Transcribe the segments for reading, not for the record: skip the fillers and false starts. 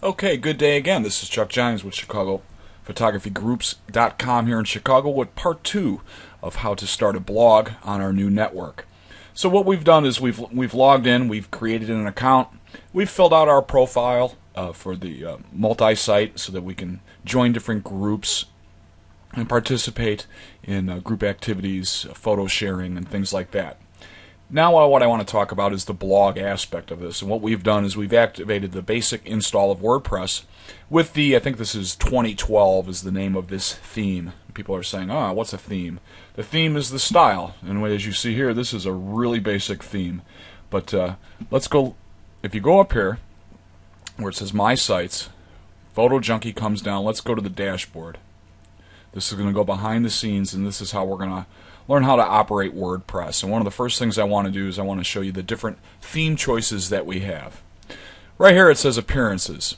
Okay, good day again. This is Chuck Giles with ChicagoPhotographyGroups.com here in Chicago with part 2 of how to start a blog on our new network. So what we've done is we've logged in, we've created an account, we've filled out our profile for the multi-site so that we can join different groups and participate in group activities, photo sharing, and things like that. Now what I want to talk about is the blog aspect of this. And what we've done is we've activated the basic install of WordPress with the, I think this is 2012 is the name of this theme. People are saying, what's a theme? The theme is the style. And as you see here, this is a really basic theme. But let's go, if you go up here where it says My Sites, Photo Junkie comes down. Let's go to the dashboard. This is going to go behind the scenes, and this is how we're going to learn how to operate WordPress. And one of the first things I want to do is I want to show you the different theme choices that we have. Right here it says Appearances.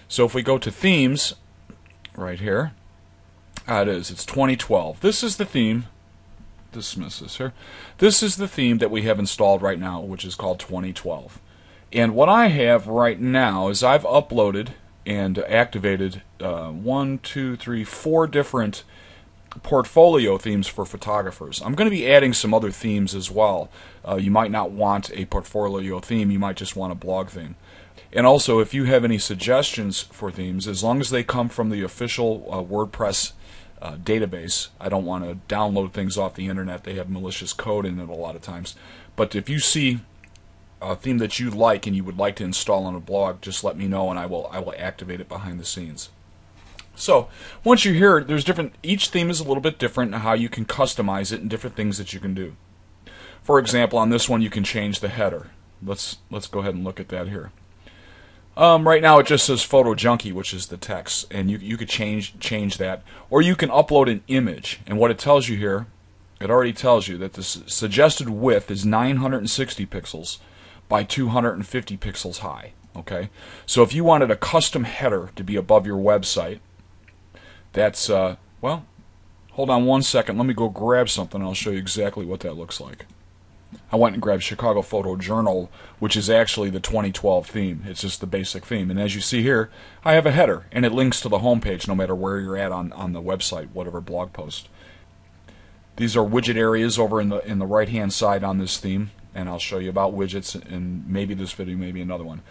So if we go to Themes, right here, it's 2012. This is the theme. Dismiss this here. This is the theme that we have installed right now, which is called 2012. And what I have right now is I've uploaded and activated 4 different portfolio themes for photographers. I'm going to be adding some other themes as well. You might not want a portfolio theme, you might just want a blog theme. And also, if you have any suggestions for themes, as long as they come from the official WordPress database, I don't want to download things off the internet. They have malicious code in it a lot of times. But if you see a theme that you like and you would like to install on a blog, just let me know and I will activate it behind the scenes. So once you're here, there's each theme is a little bit different in how you can customize it and different things that you can do. For example, on this one you can change the header. Let's go ahead and look at that here. Right now it just says Photo Junkie, which is the text, and you could change that, or you can upload an image. And what it tells you here, it already tells you that the suggested width is 960 pixels by 250 pixels high. Okay, so if you wanted a custom header to be above your website, that's well, hold on one second. Let me go grab something and I'll show you exactly what that looks like. I went and grabbed Chicago Photo Journal, which is actually the 2012 theme. It's just the basic theme. And as you see here, I have a header, and it links to the home page no matter where you're at on the website, whatever blog post. These are widget areas over in the right-hand side on this theme, and I'll show you about widgets in maybe this video, maybe another one.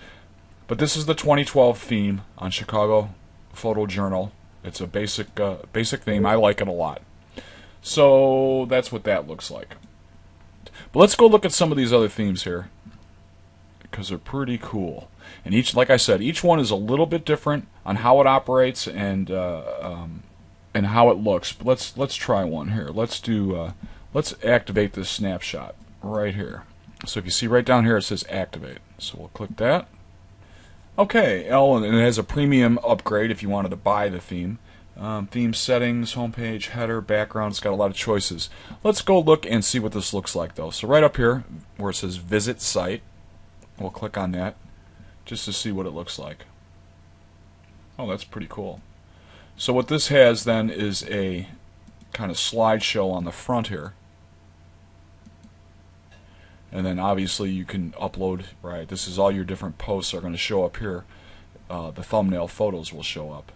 But this is the 2012 theme on Chicago Photo Journal. It's a basic theme. I like it a lot. So that's what that looks like. But let's go look at some of these other themes here, because they're pretty cool. And like I said, each one is a little bit different on how it operates and how it looks. But let's try one here. Let's activate this snapshot right here. So if you see right down here, it says Activate. So we'll click that. Okay, and it has a premium upgrade if you wanted to buy the theme. Theme settings, homepage, header, background. It's got a lot of choices. Let's go look and see what this looks like, though. So right up here where it says Visit Site, we'll click on that just to see what it looks like. Oh, that's pretty cool. So what this has then is a kind of slideshow on the front here. And then obviously you can upload, right, this is all your different posts are going to show up here. The thumbnail photos will show up.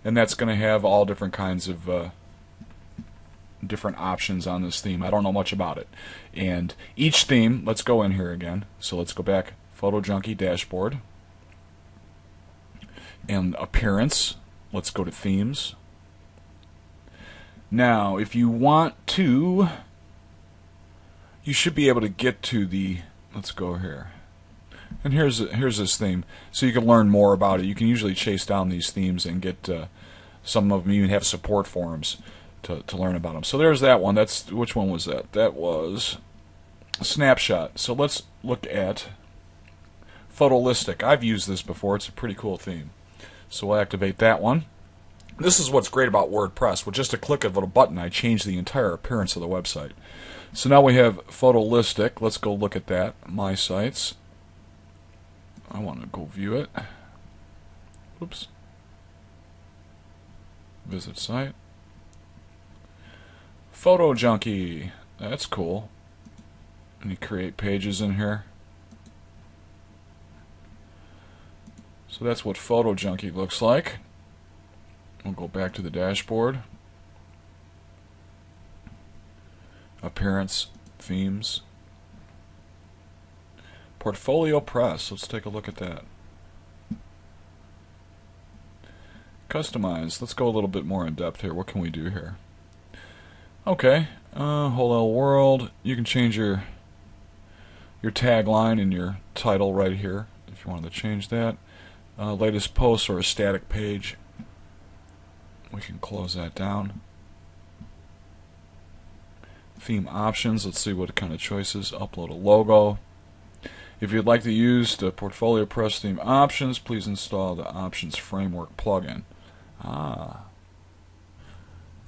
And that's going to have all different kinds of different options on this theme. I don't know much about it. And each theme, let's go in here again. So let's go back, Photo Junkie dashboard. And Appearance, let's go to Themes. Now, if you want to, you should be able to get to the, let's go here. And here's this theme, so you can learn more about it. You can usually chase down these themes and get some of them even have support forums to learn about them. So there's that one. Which one was that? That was Snapshot. So let's look at Photolistic. I've used this before. It's a pretty cool theme. So we'll activate that one. This is what's great about WordPress. With just a click of a button, I change the entire appearance of the website. So now we have Photolistic. Let's go look at that. My Sites. I want to go view it. Oops. Visit site. Photo Junkie. That's cool. And you create pages in here. So that's what Photo Junkie looks like. We'll go back to the dashboard. Appearance, themes. Portfolio Press, let's take a look at that. Customize, let's go a little bit more in depth here. What can we do here? Okay, whole L world. You can change your tagline and your title right here if you wanted to change that. Latest post or a static page. We can close that down. Theme options, let's see what kind of choices. Upload a logo. If you'd like to use the Portfolio Press theme options, please install the Options Framework plugin.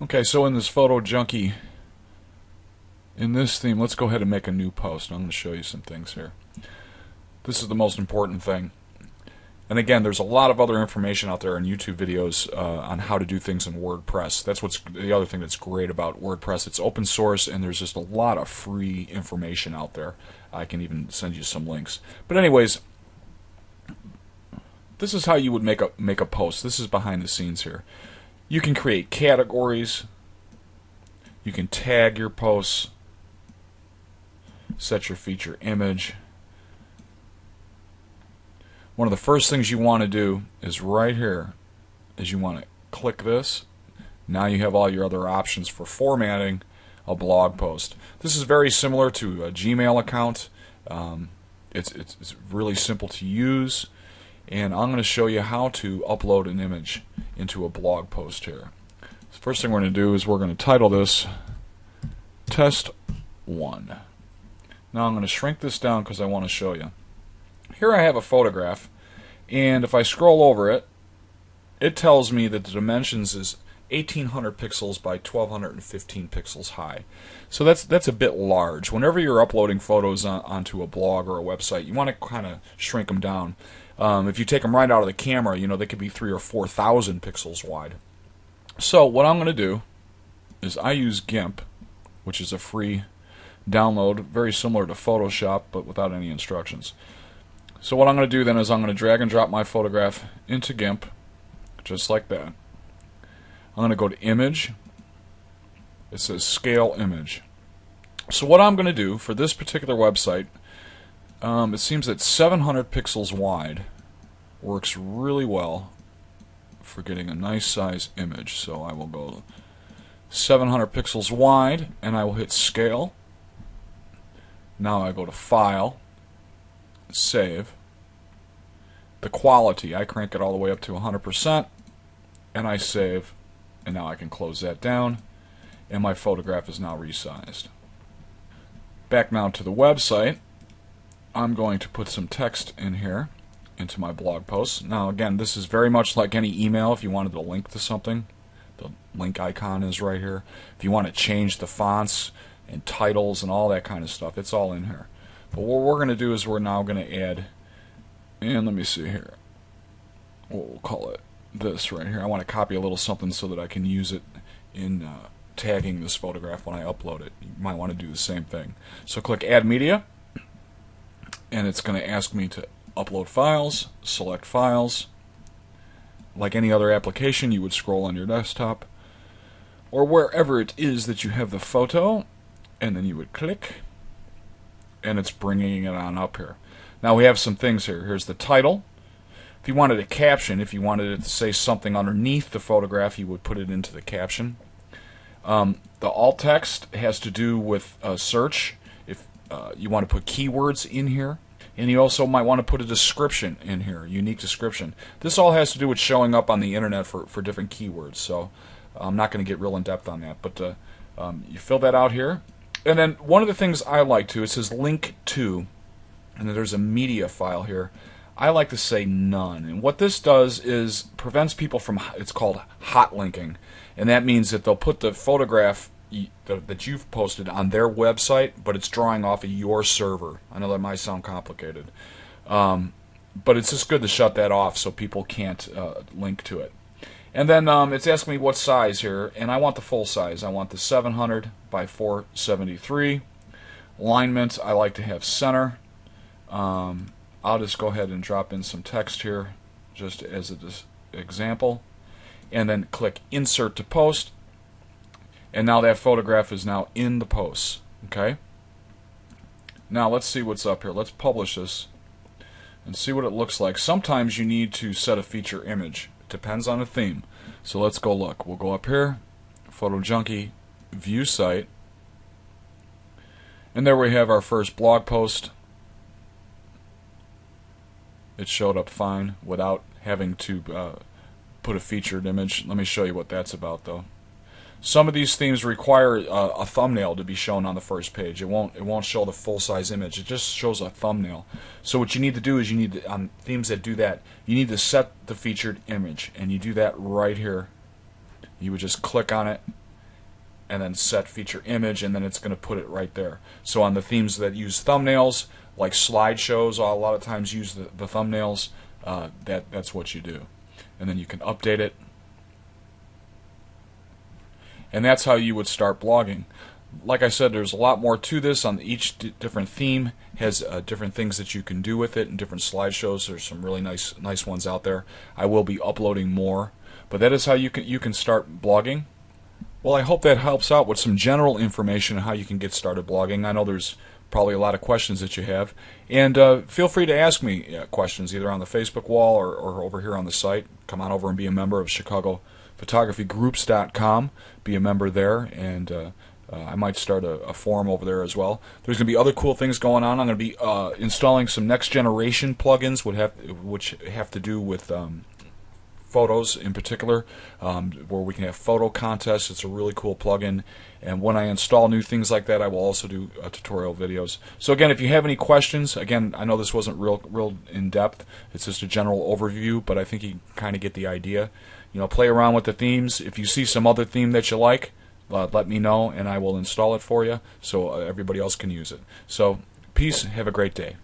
Okay, so in this Photo Junkie, in this theme, let's go ahead and make a new post. I'm going to show you some things here. This is the most important thing. And again, there's a lot of other information out there in YouTube videos on how to do things in WordPress. That's what's the other thing that's great about WordPress. It's open source, and there's just a lot of free information out there. I can even send you some links. But anyways, this is how you would make a post. This is behind the scenes here. You can create categories. You can tag your posts. Set your feature image. One of the first things you want to do is right here is you want to click this. Now you have all your other options for formatting a blog post. This is very similar to a Gmail account. It's really simple to use, and I'm going to show you how to upload an image into a blog post here. The first thing we're going to do is we're going to title this Test 1. Now I'm going to shrink this down because I want to show you. Here I have a photograph, and if I scroll over it, it tells me that the dimensions is 1800 pixels by 1215 pixels high. So that's a bit large. Whenever you're uploading photos onto a blog or a website, you want to kind of shrink them down. If you take them right out of the camera, you know, they could be 3,000 or 4,000 pixels wide. So what I'm going to do is I use GIMP, which is a free download, very similar to Photoshop, but without any instructions. So what I'm going to do then is I'm going to drag and drop my photograph into GIMP, just like that. I'm going to go to Image. It says Scale Image. So what I'm going to do for this particular website, it seems that 700 pixels wide works really well for getting a nice size image. So I will go 700 pixels wide, and I will hit Scale. Now I go to File, Save. The quality, I crank it all the way up to 100%, and I save, and now I can close that down, and my photograph is now resized. Back now to the website, I'm going to put some text in here into my blog post. Now again, this is very much like any email. If you wanted to link to something, the link icon is right here. If you want to change the fonts and titles and all that kind of stuff, it's all in here. But what we're going to do is we're now going to add, and let me see here, we'll call it this right here. I want to copy a little something so that I can use it in tagging this photograph when I upload it. You might want to do the same thing. So click Add Media, and it's going to ask me to upload files, select files. Like any other application, you would scroll on your desktop or wherever it is that you have the photo, and then you would click, and it's bringing it on up here. Now we have some things here. Here's the title. If you wanted a caption, if you wanted it to say something underneath the photograph, you would put it into the caption. The alt text has to do with search. If you want to put keywords in here, and you also might want to put a description in here, unique description. This all has to do with showing up on the internet for different keywords. So I'm not going to get real in depth on that, but you fill that out here. And then one of the things I like to, it says link to, and then there's a media file here. I like to say none. And what this does is prevents people from, it's called hot linking. And that means that they'll put the photograph that you've posted on their website, but it's drawing off of your server. I know that might sound complicated. But it's just good to shut that off so people can't link to it. And then it's asking me what size here, and I want the full size. I want the 700 by 473. Alignment, I like to have center. I'll just go ahead and drop in some text here, just as an example, and then click Insert to Post, and now that photograph is now in the posts. Okay. Now let's see what's up here. Let's publish this and see what it looks like. Sometimes you need to set a feature image. It depends on the theme. So let's go look. We'll go up here, Photo Junkie, View Site, and there we have our first blog post. It showed up fine without having to put a featured image. Let me show you what that's about, though. Some of these themes require a thumbnail to be shown on the first page. It won't show the full-size image. It just shows a thumbnail. So what you need to do is on themes that do that, you need to set the featured image, and you do that right here. You would just click on it and then set feature image, and then it's going to put it right there. So on the themes that use thumbnails, like slideshows, a lot of times use the thumbnails. That's what you do, and then you can update it. And that's how you would start blogging. Like I said, there's a lot more to this. On each different theme has different things that you can do with it, and different slideshows. There's some really nice ones out there. I will be uploading more, but that is how you can start blogging. Well, I hope that helps out with some general information on how you can get started blogging. I know there's probably a lot of questions that you have, and feel free to ask me questions either on the Facebook wall or over here on the site. Come on over and be a member of ChicagoPhotographyGroups.com. Be a member there, and I might start a forum over there as well. There's going to be other cool things going on. I'm going to be installing some next generation plugins which have to do with photos in particular, where we can have photo contests. It's a really cool plugin, and when I install new things like that, I will also do tutorial videos. So again, if you have any questions, again, I know this wasn't real in depth. It's just a general overview, but I think you kind of get the idea. You know, play around with the themes. If you see some other theme that you like, let me know, and I will install it for you so everybody else can use it. So, peace. Have a great day.